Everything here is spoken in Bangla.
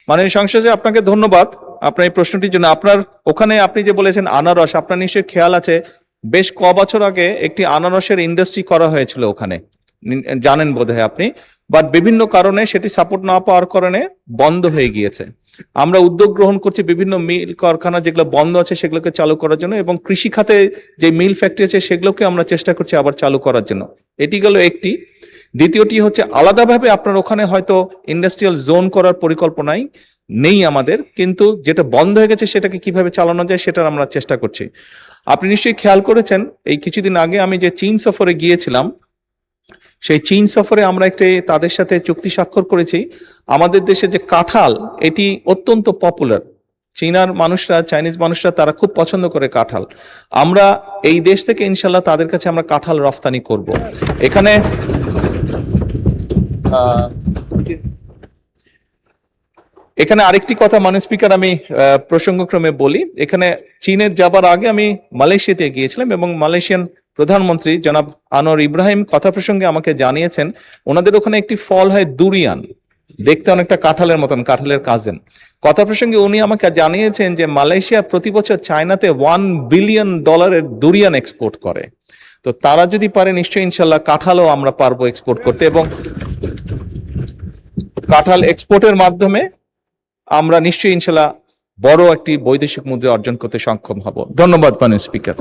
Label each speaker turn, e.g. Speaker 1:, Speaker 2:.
Speaker 1: মাননীয় সংসদে আপনাকে ধন্যবাদ আপনার এই প্রশ্নটির জন্য। আপনার ওখানে আপনি যে বলেছেন আনারস, আপনার নিশ্চয়ই খেয়াল আছে বেশ ক বছর আগে একটি আনারসের ইন্ডাস্ট্রি করা হয়েছিল ওখানে, জানেন বোধহয় আপনি। বাট বিভিন্ন কারণে সেটি সাপোর্ট না পাওয়ার কারণে বন্ধ হয়ে গিয়েছে। আমরা উদ্যোগ গ্রহণ করছি বিভিন্ন মিল কারখানা যেগুলো বন্ধ আছে সেগুলোকে চালু করার জন্য, এবং কৃষি খাতে যে মিল ফ্যাক্টরি আছে সেগুলোকে আমরা চেষ্টা করছি আবার চালু করার জন্য। এটি গেল একটি। দ্বিতীয়টি হচ্ছে আলাদাভাবে আপনার ওখানে হয়তো ইন্ডাস্ট্রিয়াল জোন করার পরিকল্পনাই নেই আমাদের, কিন্তু যেটা বন্ধ হয়ে গেছে সেটাকে কিভাবে চালানো যায় সেটার আমরা চেষ্টা করছি। আপনি নিশ্চয়ই খেয়াল করেছেন এই কিছুদিন আগে আমি যে চীন সফরে গিয়েছিলাম, সেই চীন সফরে আমরা একটি তাদের সাথে চুক্তি স্বাক্ষর করেছি। আমাদের দেশে যে কাঁঠাল, এটি অত্যন্ত পপুলার। চীনার মানুষরা, চাইনিজ মানুষরা তারা খুব পছন্দ করে কাঁঠাল। আমরা এই দেশ থেকে ইনশাল্লাহ তাদের কাছে আমরা কাঁঠাল রফতানি করব। এখানে এখানে আরেকটি কথা মাননীয় স্পিকার আমি প্রসঙ্গক্রমে বলি। এখানে চীনের যাবার আগে আমি মালয়েশিয়াতে গিয়েছিলাম এবং মালয়েশিয়ান প্রধানমন্ত্রী জনাব আনোয়ার ইব্রাহিম কথা প্রসঙ্গে আমাকে জানিয়েছেন ওনাদের ওখানে একটি ফল হয় দুরিয়ান, দেখতে অনেকটা কাঁঠালের মতন, কাঁঠালের কাজিন। কথা প্রসঙ্গে উনি আমাকে জানিয়েছেন যে মালয়েশিয়া প্রতি বছর চায়নাতে $1 বিলিয়ন দুরিয়ান এক্সপোর্ট করে। তো তারা যদি পারে নিশ্চয়ই ইনশাল্লাহ কাঁঠালও আমরা পারবো এক্সপোর্ট করতে, এবং কাঁঠাল এক্সপোর্টের মাধ্যমে আমরা নিশ্চয়ই ইনশাল্লাহ বড় একটি বৈদেশিক মুদ্রা অর্জন করতে সক্ষম হব। ধন্যবাদ মাননীয় স্পিকার।